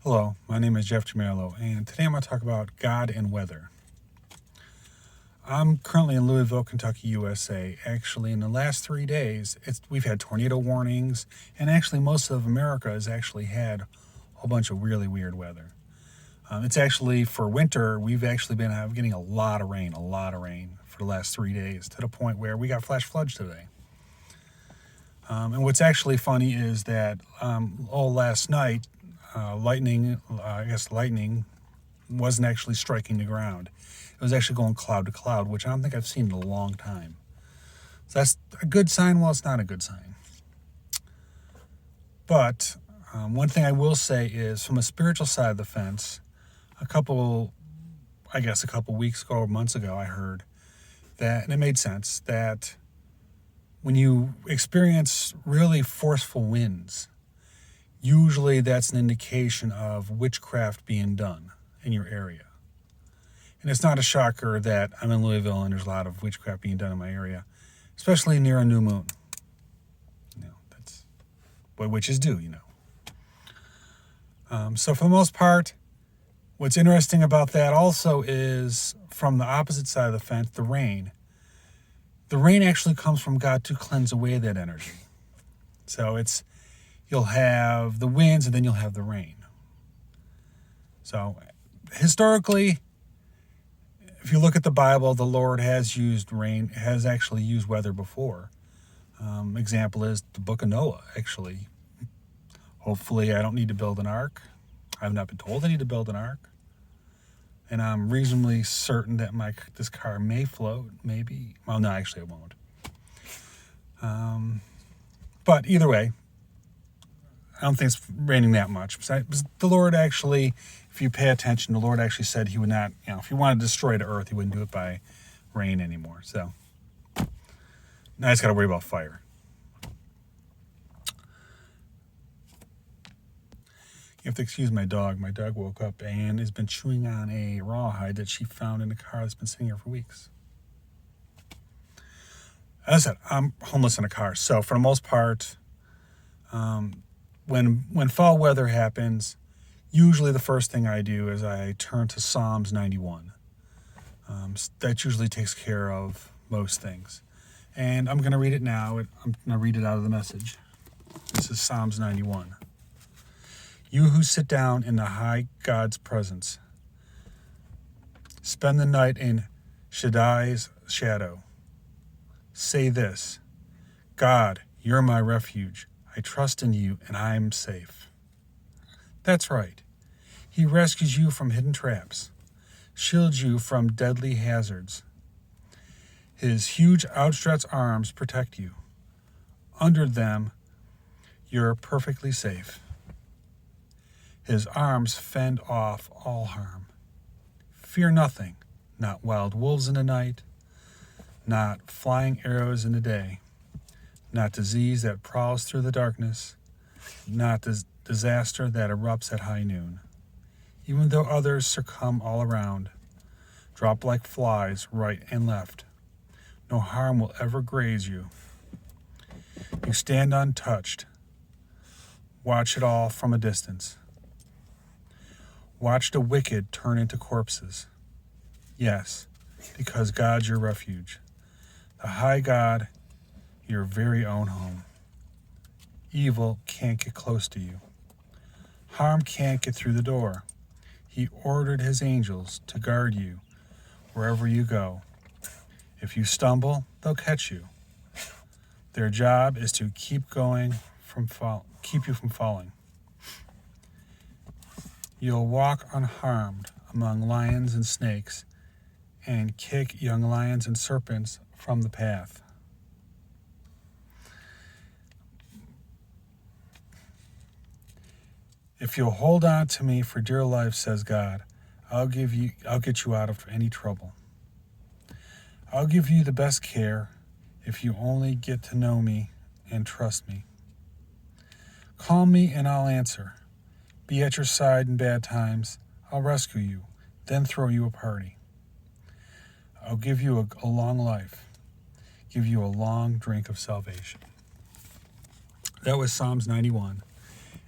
Hello, my name is Jeff Jamello, and today I'm going to talk about God and weather. I'm currently in Louisville, Kentucky, USA. Actually, in the last 3 days, we've had tornado warnings, and actually most of America has actually had a whole bunch of really weird weather. It's actually, for winter, we've actually been getting a lot of rain for the last 3 days, to the point where we got flash floods today. And what's actually funny is that last night, lightning wasn't actually striking the ground. It was actually going cloud to cloud, which I don't think I've seen in a long time. So that's a good sign. Well, it's not a good sign. But one thing I will say is, from a spiritual side of the fence, a couple weeks ago or months ago, I heard that, and it made sense, that when you experience really forceful winds, usually that's an indication of witchcraft being done in your area. And it's not a shocker that I'm in Louisville and there's a lot of witchcraft being done in my area, especially near a new moon. That's what witches do, So for the most part, what's interesting about that also is, from the opposite side of the fence, the rain. The rain actually comes from God to cleanse away that energy. So you'll have the winds and then you'll have the rain. So historically, if you look at the Bible, the Lord has used rain, has actually used weather before. Example is the book of Noah, actually. Hopefully I don't need to build an ark. I have not been told I need to build an ark. And I'm reasonably certain that this car may float, maybe. Well, no, actually it won't. But either way, I don't think it's raining that much. The Lord actually, if you pay attention, the Lord actually said he would not, if he wanted to destroy the earth, he wouldn't do it by rain anymore. So now I just got to worry about fire. You have to excuse my dog. My dog woke up and has been chewing on a rawhide that she found in the car that's been sitting here for weeks. As I said, I'm homeless in a car. So for the most part, when fall weather happens, usually the first thing I do is I turn to Psalms 91. That usually takes care of most things. And I'm going to read it now. I'm going to read it out of the message. This is Psalms 91. You who sit down in the high God's presence, spend the night in Shaddai's shadow. Say this: God, you're my refuge. I trust in you and I'm safe. That's right. He rescues you from hidden traps, shields you from deadly hazards. His huge outstretched arms protect you. Under them, you're perfectly safe. His arms fend off all harm. Fear nothing, not wild wolves in the night, not flying arrows in the day, not disease that prowls through the darkness, not disaster that erupts at high noon. Even though others succumb all around, drop like flies right and left, no harm will ever graze you. You stand untouched. Watch it all from a distance. Watch the wicked turn into corpses. Yes, because God's your refuge. The high God, your very own home. Evil can't get close to you. Harm can't get through the door. He ordered his angels to guard you wherever you go. If you stumble, they'll catch you. Their job is to keep you from falling. You'll walk unharmed among lions and snakes and kick young lions and serpents from the path. If you'll hold on to me for dear life, says God, I'll get you out of any trouble. I'll give you the best care if you only get to know me and trust me. Call me and I'll answer. Be at your side in bad times. I'll rescue you, then throw you a party. I'll give you a long life, give you a long drink of salvation. That was Psalms 91.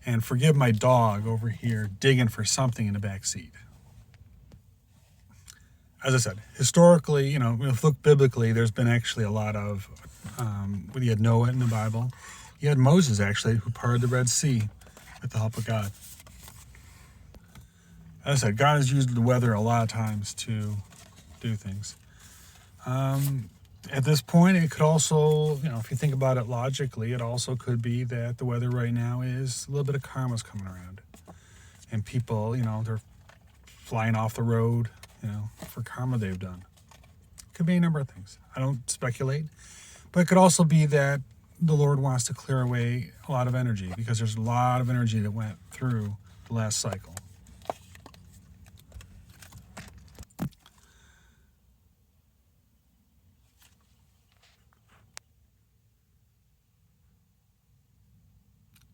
And forgive my dog over here digging for something in the back seat. As I said, historically, if you look biblically, there's been actually a lot of, you had Noah in the Bible. You had Moses, actually, who parted the Red Sea with the help of God. As I said, God has used the weather a lot of times to do things. At this point, it could also, if you think about it logically, it also could be that the weather right now is a little bit of karma's coming around. And people, they're flying off the road, for karma they've done. Could be a number of things. I don't speculate. But it could also be that the Lord wants to clear away a lot of energy, because there's a lot of energy that went through the last cycle.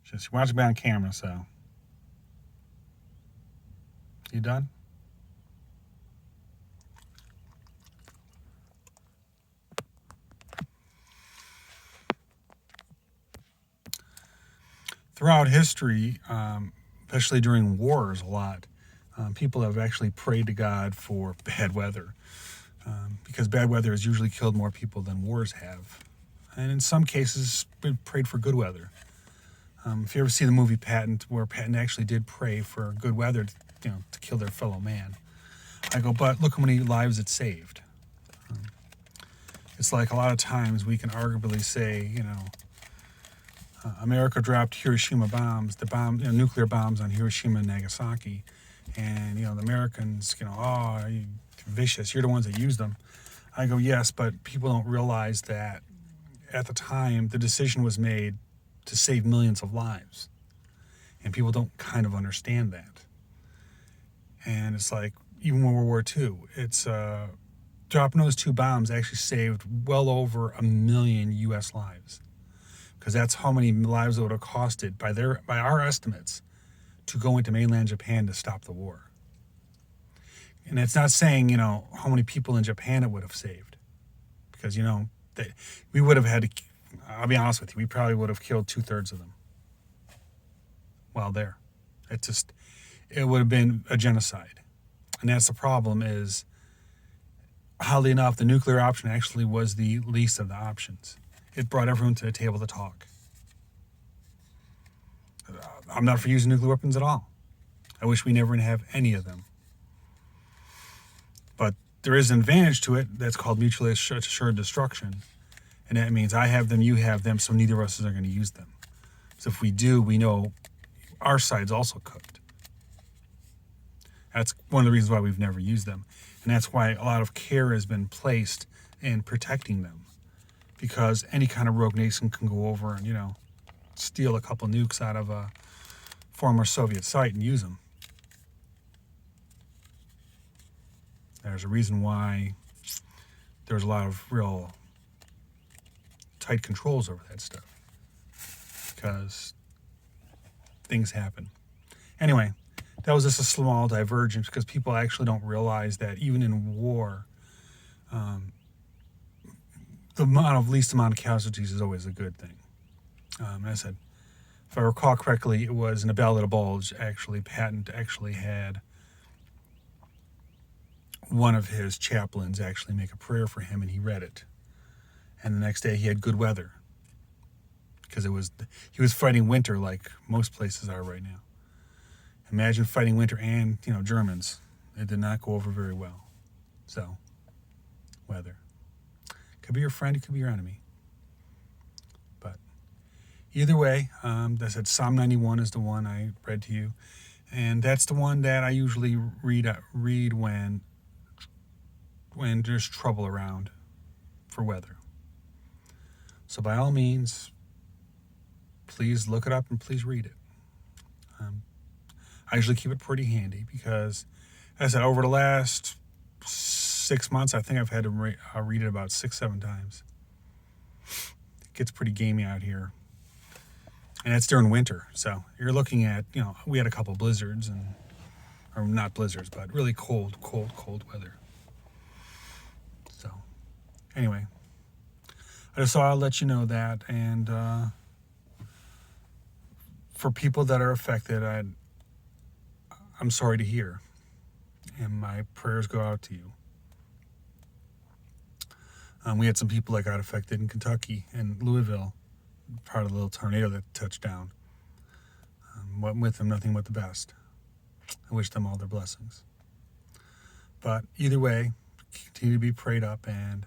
Just watch me on camera, so. You done? Throughout history, especially during wars a lot, people have actually prayed to God for bad weather, because bad weather has usually killed more people than wars have. And in some cases, we prayed for good weather. If you ever see the movie Patton, where Patton actually did pray for good weather to kill their fellow man, I go, but look how many lives it saved. It's like a lot of times we can arguably say, America dropped Hiroshima bombs, nuclear bombs on Hiroshima and Nagasaki, and the Americans, oh, you vicious, you're the ones that used them. I go, yes, but people don't realize that at the time the decision was made to save millions of lives, and people don't kind of understand that. And it's like, even World War II, it's dropping those two bombs actually saved well over 1 million U.S. lives, because that's how many lives it would have costed by our estimates to go into mainland Japan to stop the war. And it's not saying how many people in Japan it would have saved, because we would have had to. I'll be honest with you, we probably would have killed 2/3 of them while there. It would have been a genocide. And that's the problem is, oddly enough, the nuclear option actually was the least of the options. It brought everyone to the table to talk. I'm not for using nuclear weapons at all. I wish we never have any of them. But there is an advantage to it that's called mutually assured destruction. And that means I have them, you have them, so neither of us are going to use them. So if we do, we know our side's also cooked. That's one of the reasons why we've never used them. And that's why a lot of care has been placed in protecting them. Because any kind of rogue nation can go over and, steal a couple nukes out of a former Soviet site and use them. There's a reason why there's a lot of real tight controls over that stuff, because things happen. Anyway, that was just a small divergence, because people actually don't realize that even in war, the least amount of casualties is always a good thing. I said, if I recall correctly, it was in the Battle of the Bulge, actually, Patton actually had one of his chaplains actually make a prayer for him, and he read it. And the next day he had good weather, because he was fighting winter like most places are right now. Imagine fighting winter and, Germans. It did not go over very well. So, weather. Could be your friend, it could be your enemy. But either way, I said Psalm 91 is the one I read to you. And that's the one that I usually read when there's trouble around for weather. So by all means, please look it up and please read it. I usually keep it pretty handy, because, as I said, over the last 6 months, I think I've had to read it about 6-7 times. It gets pretty gamey out here. And it's during winter, so you're looking at, we had a couple blizzards, or not blizzards, but really cold weather. So, anyway, I just thought I'd let you know that, and for people that are affected, I'm sorry to hear, and my prayers go out to you. We had some people that got affected in Kentucky and Louisville, part of the little tornado that touched down. Went with them nothing but the best. I wish them all their blessings. But either way, continue to be prayed up, and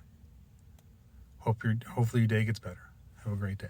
hopefully your day gets better. Have a great day.